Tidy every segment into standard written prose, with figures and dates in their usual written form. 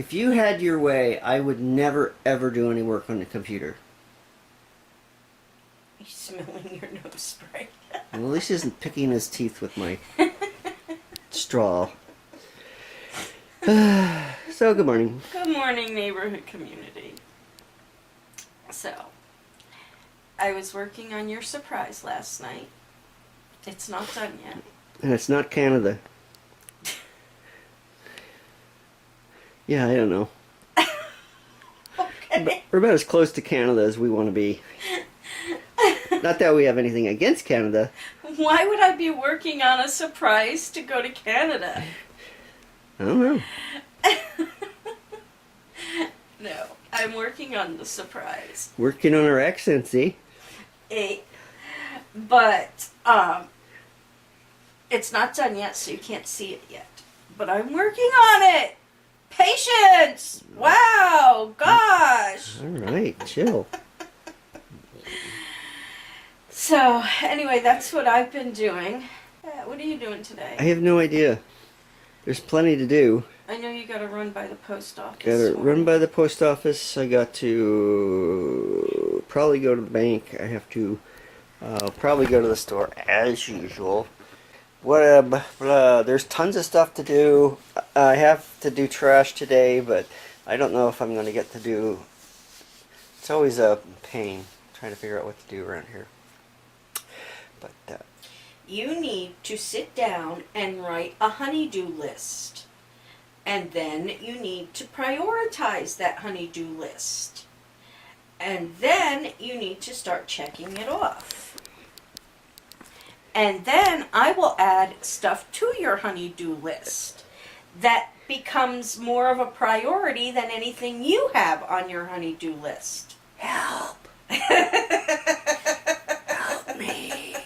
If you had your way, I would never ever do any work on the computer. He's smelling your nose spray. Well, at least he isn't picking his teeth with my straw. So, good morning. Good morning, neighborhood community. So, I was working on your surprise last night. It's not done yet. And it's not Canada. Yeah, I don't know. Okay. We're about as close to Canada as we want to be. Not that we have anything against Canada. Why would I be working on a surprise to go to Canada? I don't know. No, I'm working on the surprise. Working on our accent, see? But, it's not done yet, so you can't see it yet. But I'm working on it! Patience! Wow! Gosh! Alright, chill. So, anyway, that's what I've been doing. What are you doing today? I have no idea. There's plenty to do. I know you gotta run by the post office. Gotta run by the post office. I got to probably go to the bank. I have to probably go to the store as usual. There's tons of stuff to do. I have to do trash today, but I don't know if I'm going to get to do... It's always a pain trying to figure out what to do around here. But you need to sit down and write a honey-do list. And then you need to prioritize that honey-do list. And then you need to start checking it off. And then I will add stuff to your honey-do list that becomes more of a priority than anything you have on your honey-do list. help! Help me!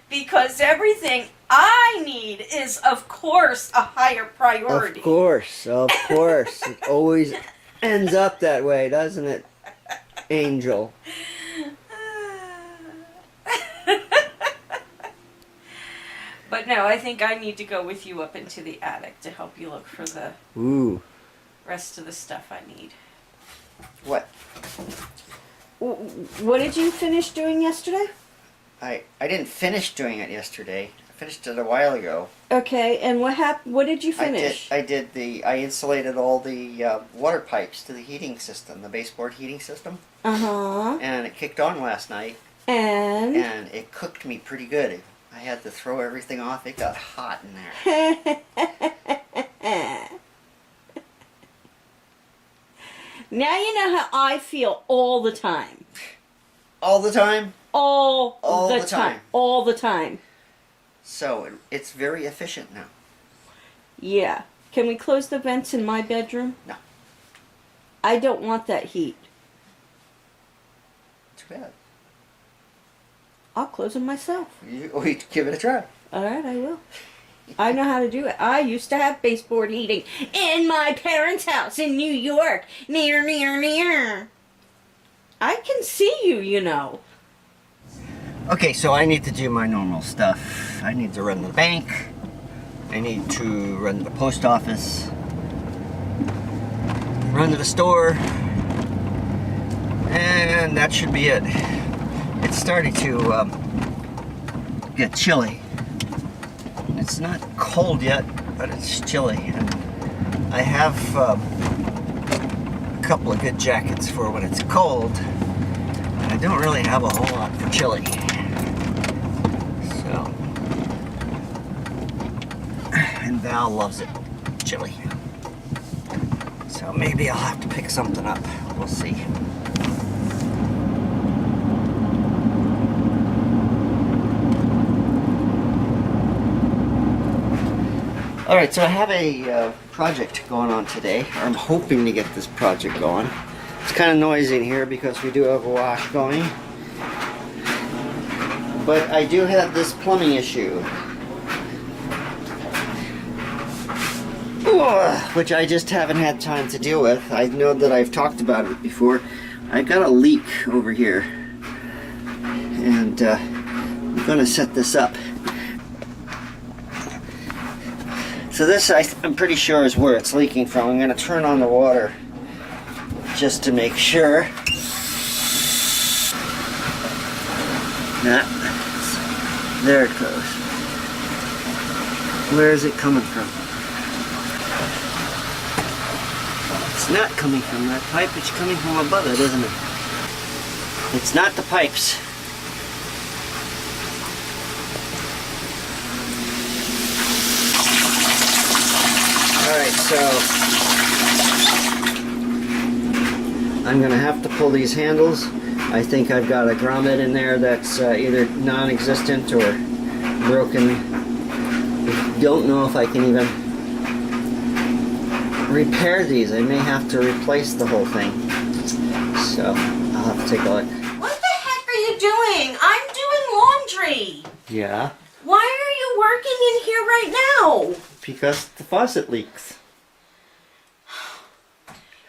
Because everything I need is, of course, a higher priority. Of course. It always ends up that way, doesn't it, Angel? But no, I think I need to go with you up into the attic to help you look for the rest of the stuff I need. What? What did you finish doing yesterday? I didn't finish doing it yesterday. I finished it a while ago. Okay, and what happened? What did you finish? I insulated all the water pipes to the heating system, the baseboard heating system. Uh-huh. And it kicked on last night. And it cooked me pretty good. I had to throw everything off. It got hot in there. Now you know how I feel all the time. All the time? All the the time. All the time. So, it's very efficient now. Yeah. Can we close the vents in my bedroom? No. I don't want that heat. Too bad. I'll close them myself. We give it a try. Alright, I will. I know how to do it. I used to have baseboard heating in my parents' house in New York. Near. I can see you, you know. Okay, so I need to do my normal stuff. I need to run the bank. I need to run to the post office. Run to the store. And that should be it. It's starting to get chilly. It's not cold yet, but it's chilly. And I have a couple of good jackets for when it's cold. And I don't really have a whole lot for chilly. So, and Val loves it chilly. So maybe I'll have to pick something up. We'll see. Alright, so I have a project going on today, or I'm hoping to get this project going. It's kind of noisy in here because we do have a wash going. But I do have this plumbing issue, which I just haven't had time to deal with. I know that I've talked about it before. I got a leak over here, and I'm going to set this up. So this I'm pretty sure is where it's leaking from. I'm going to turn on the water just to make sure. Nah, there it goes. Where is it coming from? It's not coming from that pipe, it's coming from above it, isn't it? It's not the pipes. Alright, so I'm going to have to pull these handles. I think I've got a grommet in there that's either non-existent or broken. I don't know if I can even repair these. I may have to replace the whole thing. So I'll have to take a look. What the heck are you doing? I'm doing laundry. Yeah? Why are you working in here right now? Because the faucet leaks.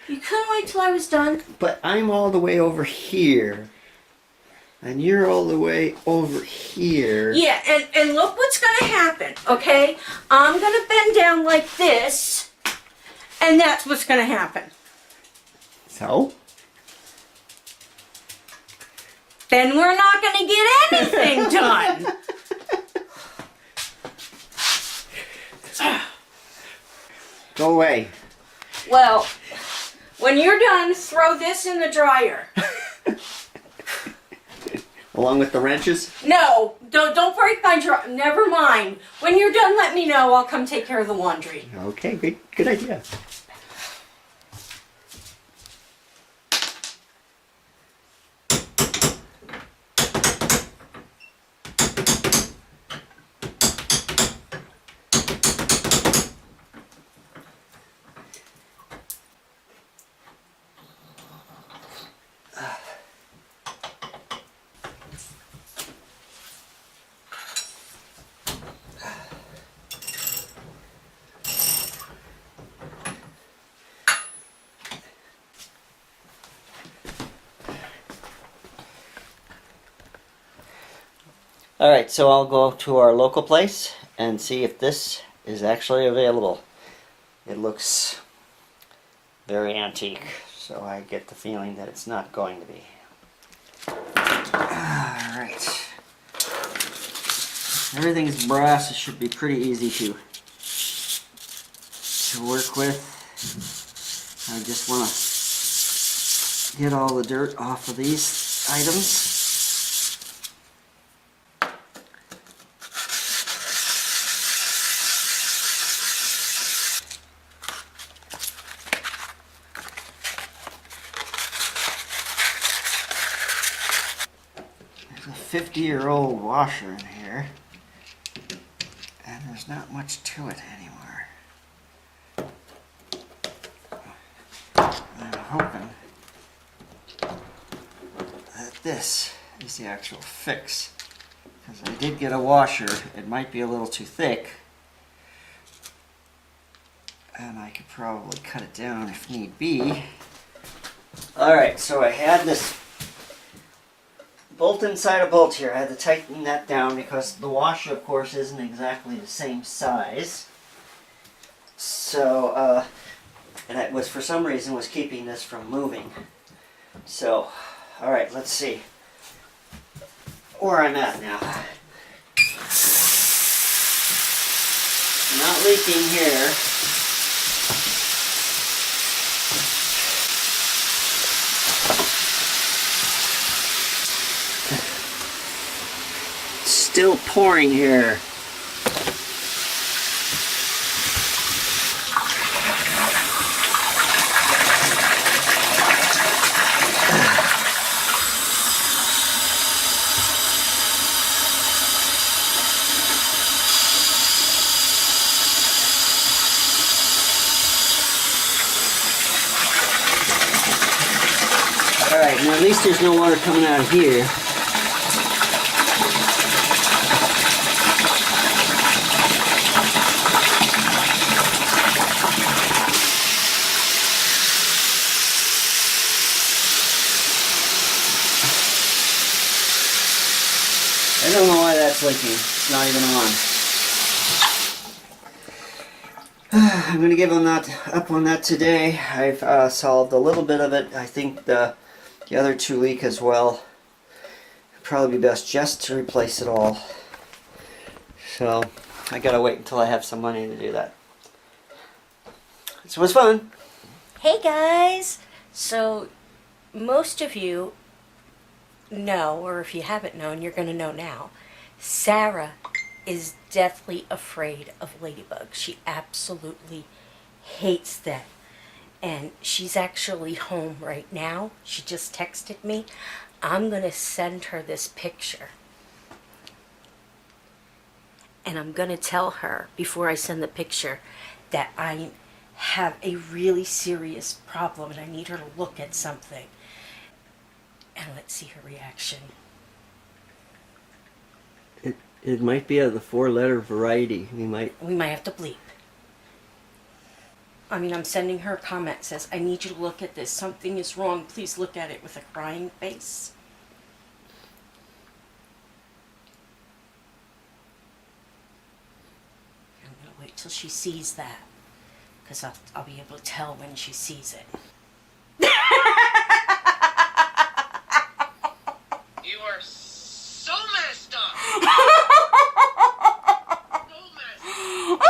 You couldn't wait till I was done? But I'm all the way over here. And you're all the way over here. Yeah, and look what's going to happen, okay? I'm going to bend down like this, and that's what's going to happen. So? Then we're not going to get anything done. Go away. Well, when you're done, throw this in the dryer. Along with the wrenches? No, don't break my dryer. Never mind. When you're done, let me know. I'll come take care of the laundry. Okay, good idea. Alright, so I'll go to our local place and see if this is actually available. It looks very antique, so I get the feeling that it's not going to be. Alright. Everything's brass, it should be pretty easy to work with. I just want to get all the dirt off of these items. There's a 50-year-old washer in here, and there's not much to it anymore. I'm hoping that this is the actual fix, because I did get a washer. It might be a little too thick, and I could probably cut it down if need be. Alright, so I had this bolt inside a bolt here. I had to tighten that down because the washer, of course, isn't exactly the same size. So, and it was, for some reason, was keeping this from moving. So, alright, let's see where I'm at now. Not leaking here. Still pouring here. Alright, now at least there's no water coming out of here. I don't know why that's leaking. It's not even on. I'm going to give them that up on that today. I've solved a little bit of it. I think the other two leak as well. Probably be best just to replace it all. So I gotta wait until I have some money to do that. This was fun. Hey guys! So, most of you know, or if you haven't known, you're going to know now. Sarah is deathly afraid of ladybugs. She absolutely hates them. And she's actually home right now. She just texted me. I'm going to send her this picture. And I'm going to tell her, before I send the picture, that I have a really serious problem and I need her to look at something. And let's see her reaction. It might be of the 4-letter variety. We might have to bleep. I mean, I'm sending her a comment that says, I need you to look at this. Something is wrong. Please look at it, with a crying face. I'm going to wait till she sees that, because I'll be able to tell when she sees it. You are so messed up. So messed up.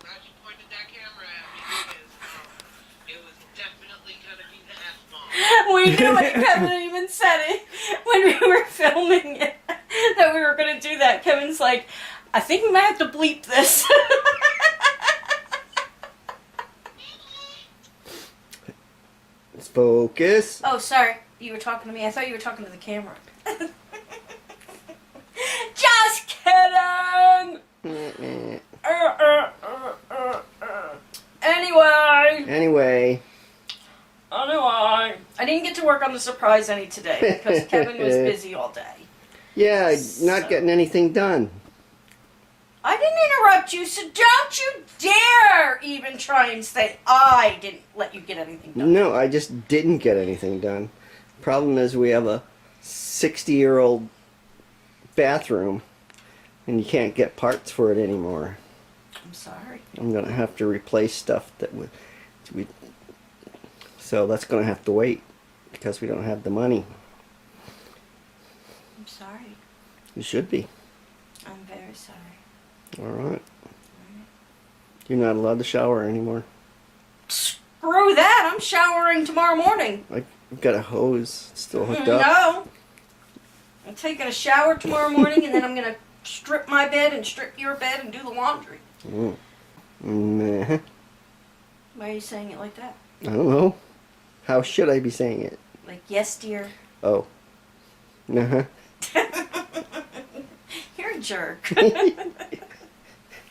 Glad you pointed that camera at me, because it was definitely gonna be the F-bomb. We knew it. Kevin even said it when we were filming it, that we were going to do that. Kevin's like, I think we might have to bleep this. Let's focus. Oh, sorry. You were talking to me. I thought you were talking to the camera. Just kidding! Anyway. I didn't get to work on the surprise any today because Kevin was busy all day. Yeah, not getting anything done. I didn't interrupt you, so don't you dare even try and say I didn't let you get anything done. No, I just didn't get anything done. Problem is we have a 60-year-old bathroom and you can't get parts for it anymore. I'm sorry. I'm going to have to replace stuff that so that's going to have to wait because we don't have the money. I'm sorry. You should be. I'm very sorry. Alright. You're not allowed to shower anymore. Screw that! I'm showering tomorrow morning. I've got a hose still hooked up. No! I'm taking a shower tomorrow morning and then I'm going to strip my bed and strip your bed and do the laundry. Nah. Why are you saying it like that? I don't know. How should I be saying it? Like, yes, dear. Oh. Uh-huh. You're a jerk.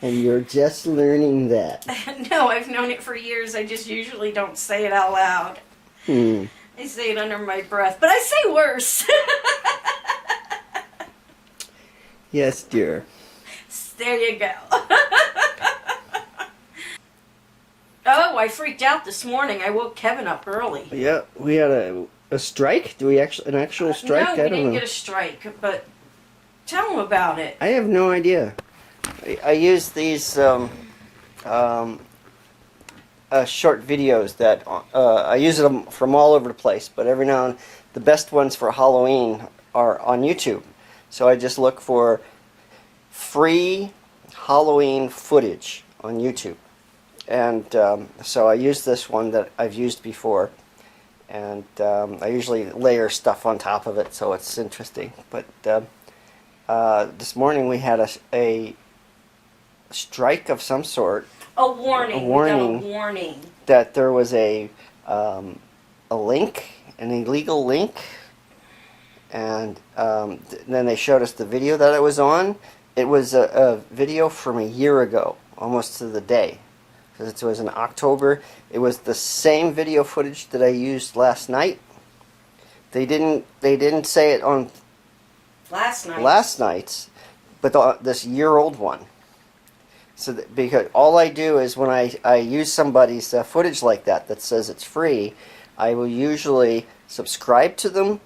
And you're just learning that. No, I've known it for years. I just usually don't say it out loud. I say it under my breath. But I say worse. Yes, dear. There you go. Oh, I freaked out this morning. I woke Kevin up early. Yeah, we had a strike? Do we an actual strike? No, I we don't didn't know. get a strike, but tell him about it. I have no idea. I use these short videos that I use them from all over the place, but every now and then the best ones for Halloween are on YouTube. So I just look for free Halloween footage on YouTube. And so I use this one that I've used before, and I usually layer stuff on top of it so it's interesting. But this morning we had a strike of some sort. A warning. A warning. We got a warning. That there was a link, an illegal link, and then they showed us the video that it was on. It was a video from a year ago, almost to the day. It was in October. It was the same video footage that I used last night. They didn't say it on last night's, but this year-old one. So because all I do is when I use somebody's footage like that says it's free, I will usually subscribe to them,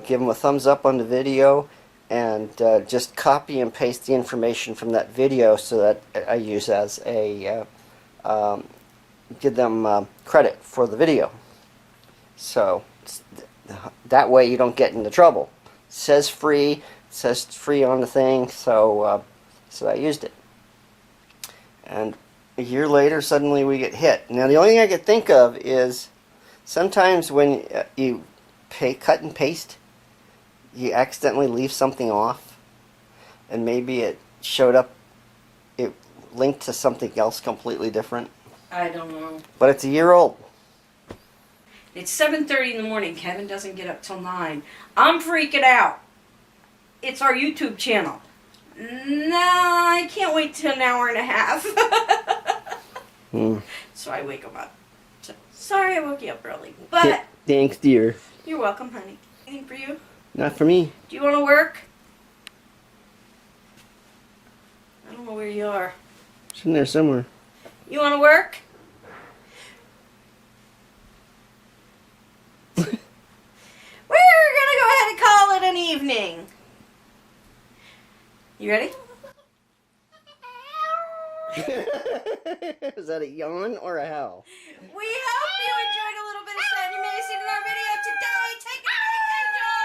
give them a thumbs up on the video, and just copy and paste the information from that video so that I use as a give them credit for the video. So that way you don't get into trouble. It says free on the thing, so I used it. And a year later, suddenly we get hit. Now the only thing I could think of is sometimes when you cut and paste, you accidentally leave something off, and maybe it showed up, it linked to something else completely different. I don't know. But it's a year old. It's 7:30 in the morning. Kevin doesn't get up till 9. I'm freaking out. It's our YouTube channel. No, I can't wait till an hour and a half. So I wake him up. So, sorry I woke you up early. But Thanks, dear. you're welcome, honey. Anything for you? Not for me. Do you want to work? I don't know where you are. It's in there somewhere. You want to work? We're going to go ahead and call it an evening. You ready? Is that a yawn or a howl? We hope you enjoyed a little bit of sound you may have seen in our video today. Take it away, Angel!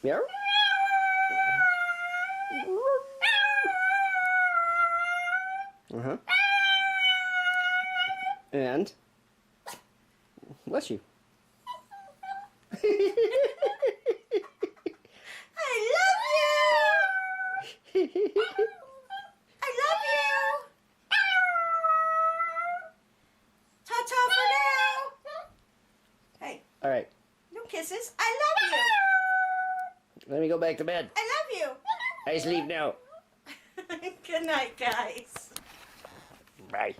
Meow? Uh-huh. And? Bless you. I love you! I love you! Ta-ta for now! Hey, All right. no kisses. I love you! Let me go back to bed. I love you! I sleep now. Good night, guys. Bye.